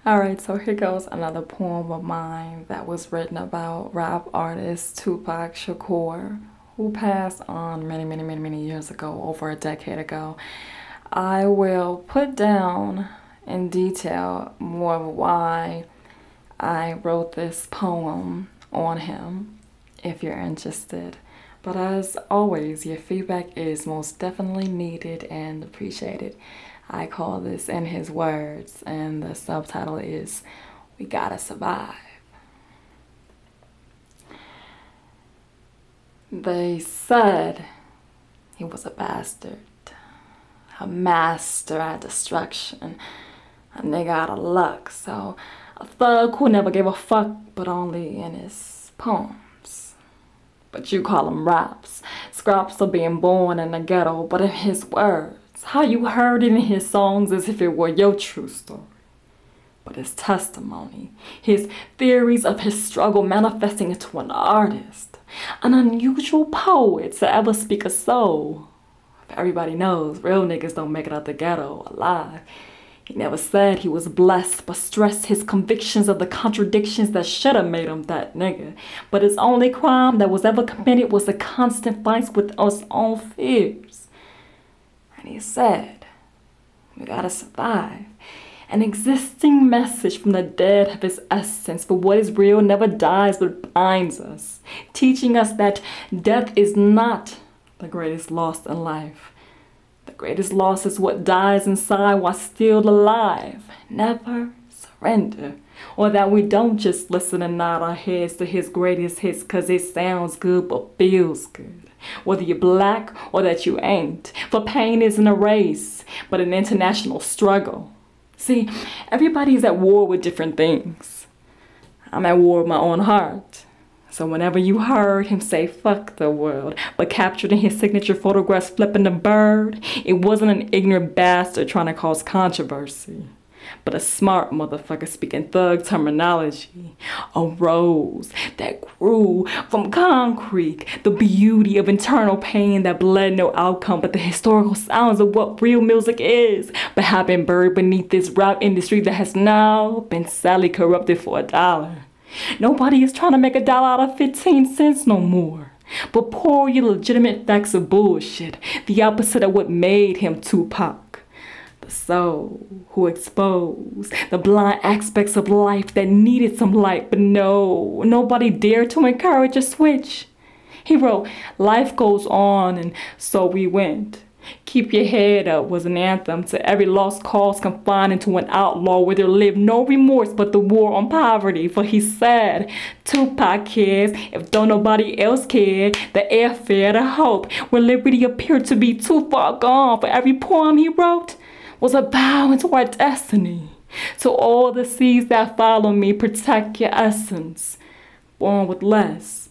Alright, so here goes another poem of mine that was written about rap artist Tupac Shakur, who passed on many years ago, over a decade ago. I will put down in detail more of why I wrote this poem on him, if you're interested. But as always, your feedback is most definitely needed and appreciated. I call this In His Words, and the subtitle is We Gotta Survive. They said he was a bastard, a master at destruction, a nigga out of luck, so a thug who never gave a fuck but only in his poems. But you call them raps, scraps of being born in the ghetto, but in his words, how you heard it in his songs as if it were your true story. But his testimony, his theories of his struggle manifesting into an artist, an unusual poet to ever speak a soul. Everybody knows real niggas don't make it out the ghetto alive. He never said he was blessed, but stressed his convictions of the contradictions that should have made him that nigga. But his only crime that was ever committed was the constant fights with us own fears. And he said, we gotta survive. An existing message from the dead of his essence, for what is real never dies but binds us, teaching us that death is not the greatest loss in life. The greatest loss is what dies inside while still alive. Never surrender. Or that we don't just listen and nod our heads to his greatest hits cause it sounds good but feels good. Whether you're black or that you ain't. For pain isn't a race, but an international struggle. See, everybody's at war with different things. I'm at war with my own heart. So whenever you heard him say fuck the world, but captured in his signature photographs flipping the bird, it wasn't an ignorant bastard trying to cause controversy, but a smart motherfucker speaking thug terminology. A rose that grew from concrete, the beauty of internal pain that bled no outcome, but the historical sounds of what real music is, but have been buried beneath this rap industry that has now been sadly corrupted for $1. Nobody is trying to make $1 out of 15 cents no more. But pour your legitimate facts of bullshit, the opposite of what made him Tupac. The soul who exposed the blind aspects of life that needed some light, but no, nobody dared to encourage a switch. He wrote, life goes on and so we went. Keep your head up was an anthem to every lost cause confined into an outlaw where there lived no remorse but the war on poverty. For he said, Tupac cares if don't nobody else care. The airfare to hope where liberty appeared to be too far gone. For every poem he wrote was a bow into our destiny. To all the seas that follow me, protect your essence. Born with less,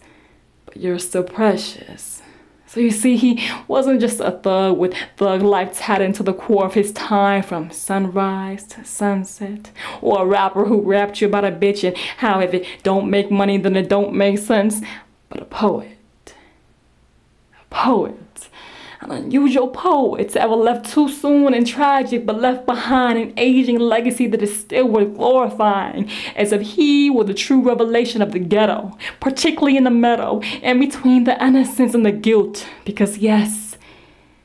but you're still precious. So you see, he wasn't just a thug with thug life tatted into the core of his time from sunrise to sunset. Or a rapper who rapped you about a bitch and how if it don't make money then it don't make sense. But a poet. A poet. An unusual poet ever left too soon and tragic, but left behind an aging legacy that is still worth glorifying, as if he were the true revelation of the ghetto, particularly in the meadow, and between the innocence and the guilt. Because yes,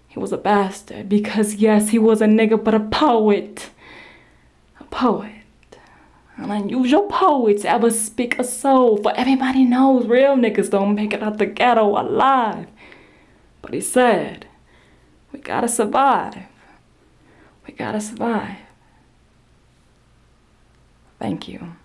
he was a bastard. Because yes, he was a nigga, but a poet. A poet. An unusual poet to ever speak a soul, for everybody knows real niggas don't make it out the ghetto alive. But he said, we gotta survive. We gotta survive. Thank you.